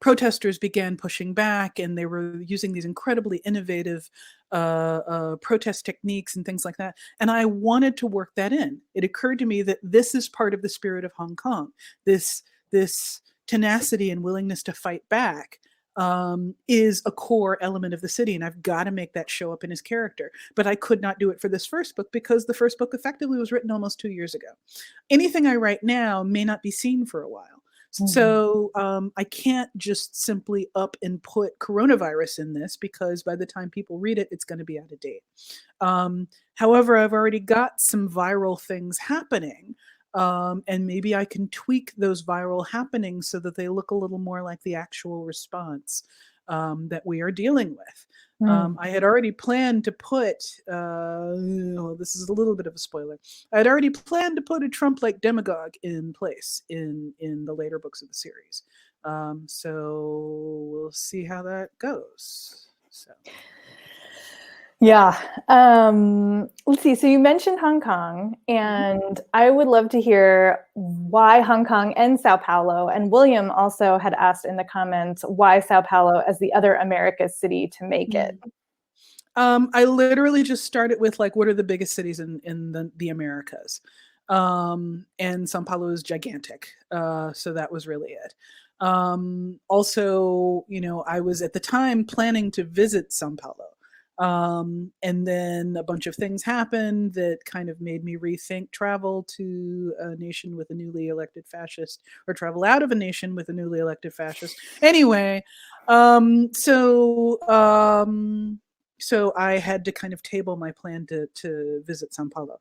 protesters began pushing back, and they were using these incredibly innovative protest techniques and things like that. And I wanted to work that in. It occurred to me that this is part of the spirit of Hong Kong. This tenacity and willingness to fight back is a core element of the city, and I've got to make that show up in his character. But I could not do it for this first book because the first book effectively was written almost 2 years ago. Anything I write now may not be seen for a while. So I can't just simply up and put coronavirus in this, because by the time people read it, it's going to be out of date. However, I've already got some viral things happening, and maybe I can tweak those viral happenings so that they look a little more like the actual response that we are dealing with. I had already planned to put, this is a little bit of a spoiler, I had already planned to put a Trump-like demagogue in place in the later books of the series. So we'll see how that goes. So. Yeah. Let's see. So you mentioned Hong Kong, and I would love to hear why Hong Kong and Sao Paulo. And William also had asked in the comments why Sao Paulo as the other America's city to make it. I literally just started with like, what are the biggest cities in the Americas? And Sao Paulo is gigantic. So that was really it. Also, I was at the time planning to visit Sao Paulo. And then a bunch of things happened that kind of made me rethink travel to a nation with a newly elected fascist, or travel out of a nation with a newly elected fascist. Anyway, so I had to kind of table my plan to visit Sao Paulo.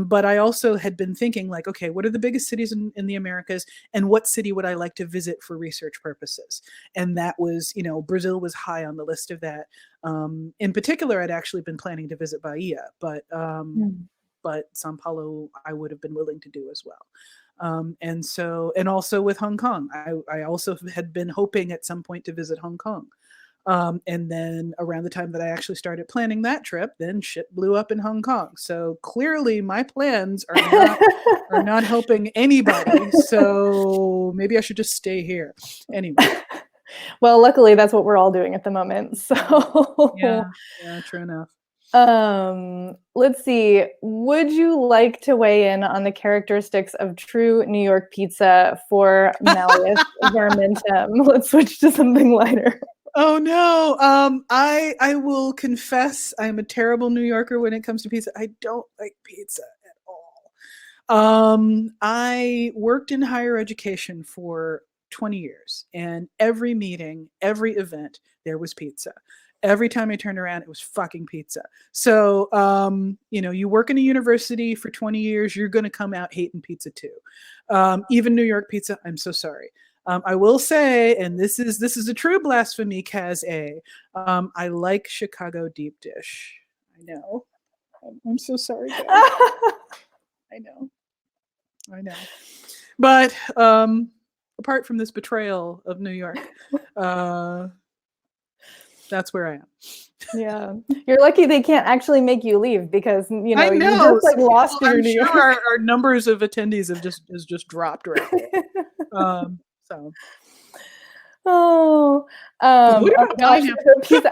But I also had been thinking like, okay, what are the biggest cities in the Americas, and what city would I like to visit for research purposes? And that was, Brazil was high on the list of that. In particular, I'd actually been planning to visit Bahia, but Sao Paulo I would have been willing to do as well. And also with Hong Kong, I also had been hoping at some point to visit Hong Kong. And then around the time that I actually started planning that trip, then shit blew up in Hong Kong. So clearly my plans are not helping anybody. So maybe I should just stay here. Anyway. Well, luckily that's what we're all doing at the moment. So yeah, true enough. Let's see. Would you like to weigh in on the characteristics of true New York pizza for Malleus Vermentum? Let's switch to something lighter. Oh no. I will confess I'm a terrible New Yorker when it comes to pizza. I don't like pizza at all. I worked in higher education for 20 years, and every meeting, every event, there was pizza. Every time I turned around, it was fucking pizza. So, you work in a university for 20 years, you're going to come out hating pizza too. Even New York pizza, I'm so sorry. I will say, and this is a true blasphemy, Kaz A. I like Chicago deep dish. I know. I'm so sorry, guys. I know. But apart from this betrayal of New York, that's where I am. Yeah, you're lucky they can't actually make you leave, because I know. you just like lost your I'm New sure York. our numbers of attendees have just dropped right now. So. Oh gosh, pizza.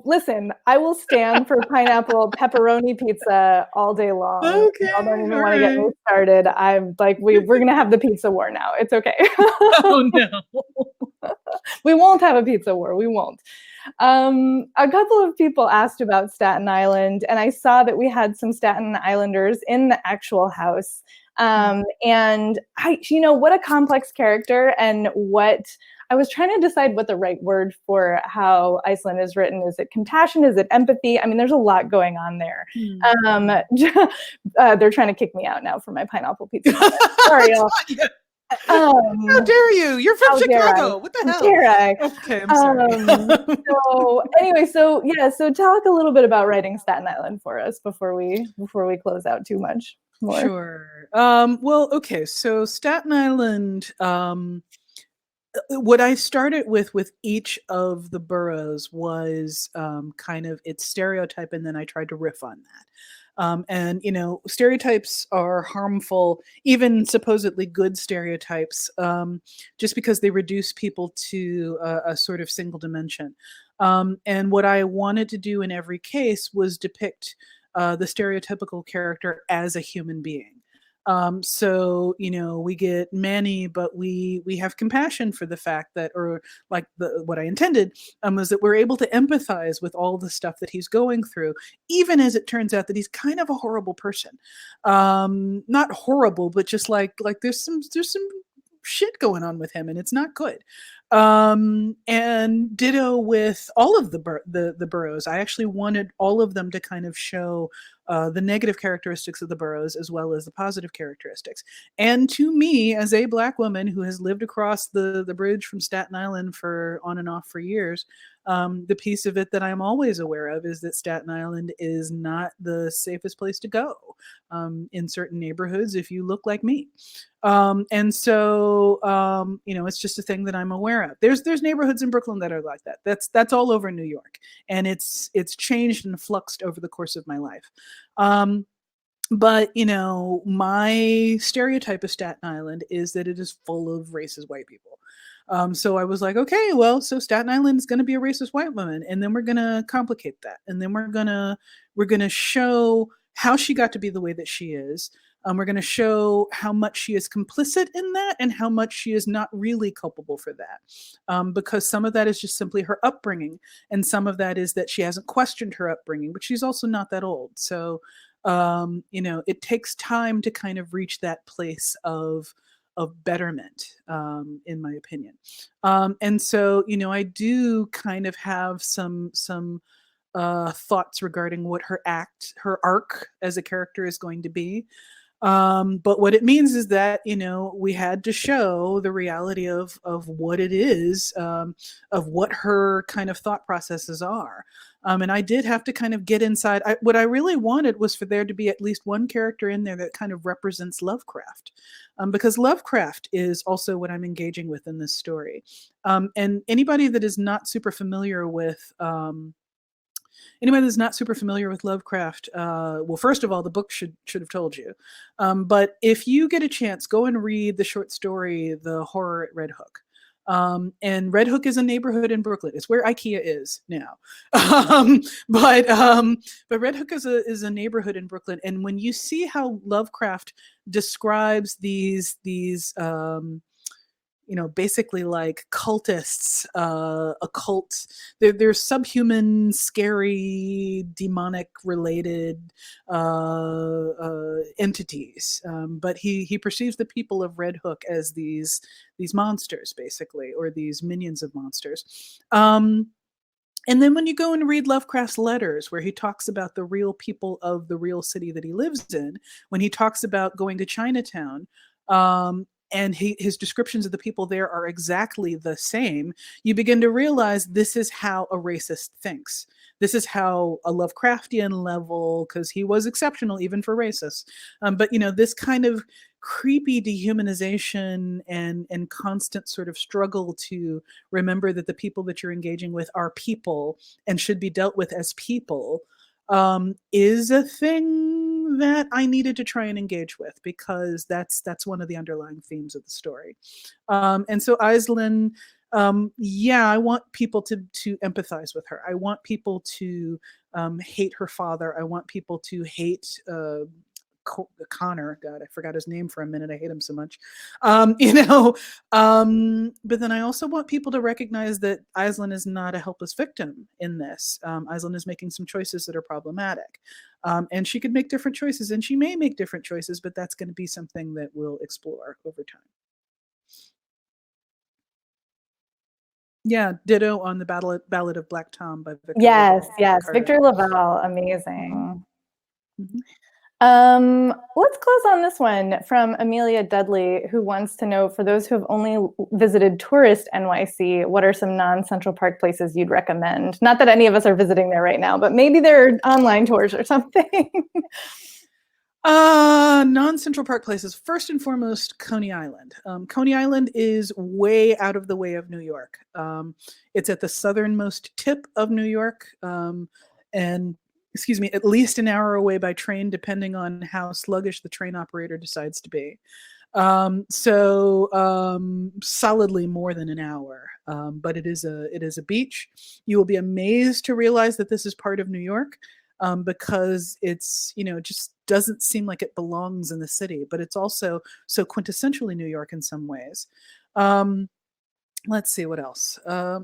Listen, I will stand for pineapple pepperoni pizza all day long. Okay, I don't even want to get me started. I'm like, we're going to have the pizza war now. It's okay. Oh no. We won't have a pizza war. We won't. A couple of people asked about Staten Island, and I saw that we had some Staten Islanders in the actual house. And what a complex character, and what I was trying to decide what the right word for how Iceland is written. Is it compassion? Is it empathy? I mean, there's a lot going on there. They're trying to kick me out now for my pineapple pizza. Sorry, y'all. How dare you? You're from Chicago. What the hell? Dare I? Okay, I'm sorry. So anyway, so talk a little bit about writing Staten Island for us before we close out too much more. Sure. Well, okay. So Staten Island, what I started with each of the boroughs was kind of its stereotype, and then I tried to riff on that. And stereotypes are harmful, even supposedly good stereotypes, just because they reduce people to a sort of single dimension. And what I wanted to do in every case was depict the stereotypical character as a human being. So we get Manny, but we have compassion for the fact that, or like what I intended was that we're able to empathize with all the stuff that he's going through, even as it turns out that he's kind of a horrible person. Not horrible, but just like there's some shit going on with him, and it's not good. And ditto with all of the boroughs. I actually wanted all of them to kind of show the negative characteristics of the boroughs as well as the positive characteristics. And to me, as a Black woman who has lived across the bridge from Staten Island for on and off for years, the piece of it that I'm always aware of is that Staten Island is not the safest place to go in certain neighborhoods if you look like me. And so, it's just a thing that I'm aware of. There's neighborhoods in Brooklyn that are like that. That's all over New York, and it's changed and fluxed over the course of my life. But my stereotype of Staten Island is that it is full of racist white people. So I was like, okay, well, so Staten Island is going to be a racist white woman, and then we're going to complicate that, and then we're going to show how she got to be the way that she is. We're going to show how much she is complicit in that and how much she is not really culpable for that. Because some of that is just simply her upbringing, and some of that is that she hasn't questioned her upbringing, but she's also not that old. So, it takes time to kind of reach that place of betterment, in my opinion. And so, I do kind of have some thoughts regarding what her arc as a character is going to be. But what it means is that we had to show the reality of what it is, of what her kind of thought processes are. And I did have to kind of get inside. What I really wanted was for there to be at least one character in there that kind of represents Lovecraft, because Lovecraft is also what I'm engaging with in this story. And anybody that is not super familiar with Lovecraft, well, first of all, the book should have told you. But if you get a chance, go and read the short story, The Horror at Red Hook. And Red Hook is a neighborhood in Brooklyn. It's where IKEA is now. But Red Hook is a neighborhood in Brooklyn. And when you see how Lovecraft describes these basically like cultists, occult, they're subhuman, scary, demonic related entities. But he perceives the people of Red Hook as these monsters, basically, or these minions of monsters. And then when you go and read Lovecraft's letters, where he talks about the real people of the real city that he lives in, when he talks about going to Chinatown, and his descriptions of the people there are exactly the same, you begin to realize this is how a racist thinks. This is how a Lovecraftian level, because he was exceptional even for racists. But this kind of creepy dehumanization and constant sort of struggle to remember that the people that you're engaging with are people and should be dealt with as people, is a thing that I needed to try and engage with, because that's one of the underlying themes of the story. And so Aislinn, I want people to empathize with her. I want people to hate her father. I want people to hate Connor. God, I forgot his name for a minute. I hate him so much. But then I also want people to recognize that Aislinn is not a helpless victim in this. Aislinn is making some choices that are problematic. And she could make different choices, and she may make different choices, but that's going to be something that we'll explore over time. Yeah, ditto on the Ballad of Black Tom by Victor. Yes, Victor LaValle, amazing. Mm-hmm. Let's close on this one from Amelia Dudley, who wants to know, for those who have only visited tourist NYC, what are some non-Central Park places you'd recommend? Not that any of us are visiting there right now, but maybe there are online tours or something. Non-Central Park places. First and foremost, Coney Island. Coney Island is way out of the way of New York. It's at the southernmost tip of New York, and excuse me, at least an hour away by train, depending on how sluggish the train operator decides to be. Solidly more than an hour. But it is a beach. You will be amazed to realize that this is part of New York. Because it's, just doesn't seem like it belongs in the city, but it's also so quintessentially New York in some ways. Let's see what else.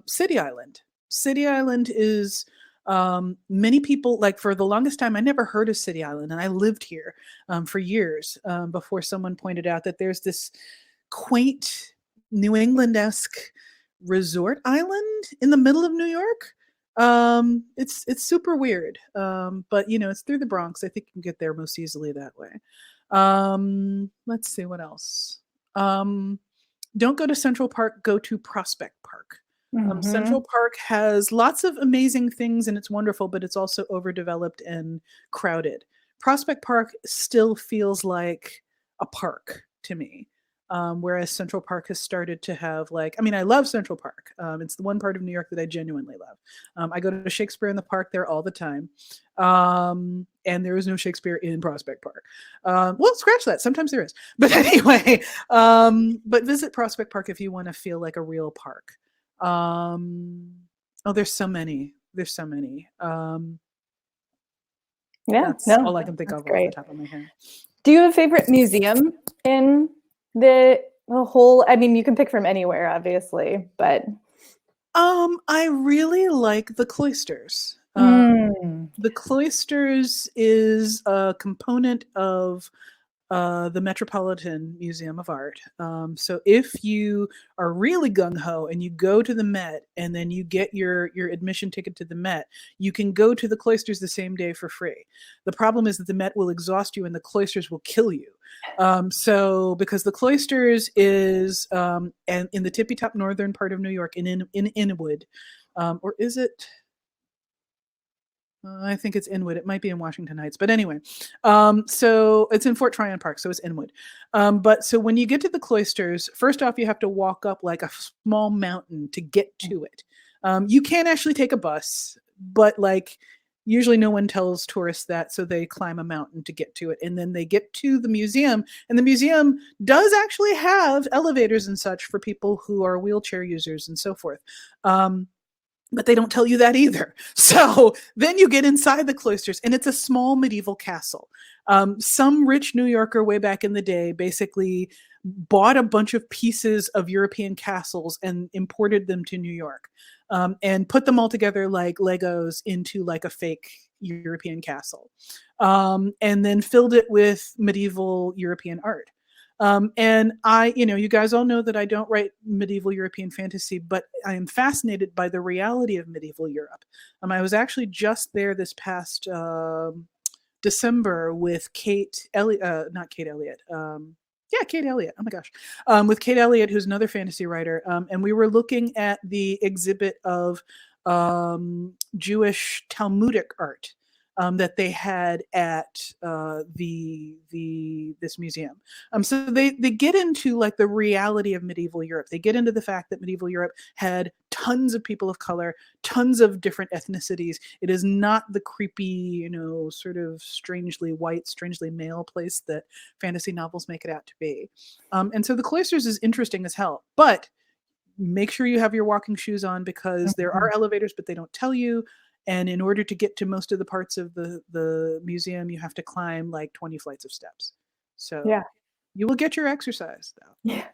City Island. City Island is, many people, like, for the longest time, I never heard of City Island, and I lived here for years before someone pointed out that there's this quaint New England-esque resort island in the middle of New York. It's super weird, but it's through the Bronx. I think you can get there most easily that way. Let's see what else. Don't go to Central Park, go to Prospect Park. Central Park has lots of amazing things and it's wonderful, but it's also overdeveloped and crowded. Prospect Park still feels like a park to me. Whereas Central Park has started to have, I love Central Park. It's the one part of New York that I genuinely love. I go to Shakespeare in the Park there all the time. And there is no Shakespeare in Prospect Park. Well, scratch that. Sometimes there is. But anyway, but visit Prospect Park if you want to feel like a real park. There's so many. There's so many. That's all I can think of off the top of my head. Do you have a favorite museum in the whole? I mean, you can pick from anywhere, obviously, but I really like the Cloisters. The Cloisters is a component of the Metropolitan Museum of Art. So if you are really gung-ho and you go to the Met and then you get your admission ticket to the Met, you can go to the Cloisters the same day for free. The problem is that the Met will exhaust you and the Cloisters will kill you. So because the Cloisters is and in the tippy-top northern part of New York, in Inwood, or is it? I think it's Inwood. It might be in Washington Heights, but anyway, so it's in Fort Tryon Park, so it's Inwood. But so when you get to the Cloisters, first off, you have to walk up like a small mountain to get to it. You can actually take a bus, but usually no one tells tourists that, so they climb a mountain to get to it, and then they get to the museum, and the museum does actually have elevators and such for people who are wheelchair users and so forth. But they don't tell you that either. So then you get inside the Cloisters, and it's a small medieval castle. Some rich New Yorker way back in the day basically bought a bunch of pieces of European castles and imported them to New York, and put them all together like Legos into like a fake European castle, and then filled it with medieval European art. And you guys all know that I don't write medieval European fantasy, but I am fascinated by the reality of medieval Europe. I was actually just there this past December with Kate Elliott, not Kate Elliott. Kate Elliott. Oh my gosh. With Kate Elliott, who's another fantasy writer. And we were looking at the exhibit of Jewish Talmudic art that they had at this museum. So they get into like the reality of medieval Europe. They get into the fact that medieval Europe had tons of people of color, tons of different ethnicities. It is not the creepy, sort of strangely white, strangely male place that fantasy novels make it out to be. And so the Cloisters is interesting as hell, but make sure you have your walking shoes on, because there are elevators, but they don't tell you. And in order to get to most of the parts of the museum, you have to climb like 20 flights of steps. So you will get your exercise, though. Yeah.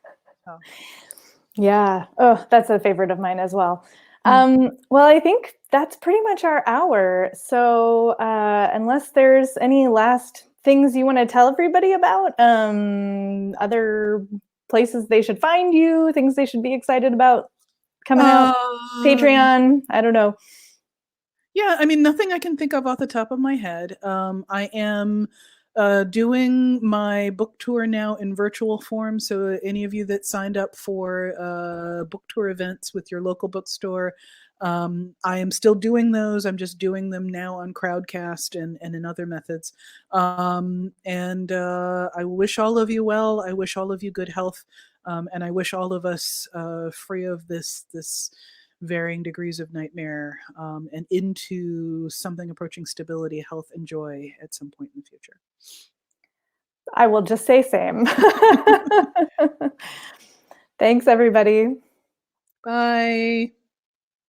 So. Yeah. Oh, that's a favorite of mine as well. Well, I think that's pretty much our hour. So unless there's any last things you want to tell everybody about, other places they should find you, things they should be excited about coming out, Patreon, I don't know. Yeah, I mean, nothing I can think of off the top of my head. I am doing my book tour now in virtual form. So any of you that signed up for book tour events with your local bookstore, I am still doing those. I'm just doing them now on Crowdcast and in other methods. And I wish all of you well. I wish all of you good health. And I wish all of us free of this varying degrees of nightmare and into something approaching stability, health, and joy at some point in the future. I will just say same. Thanks, everybody. Bye.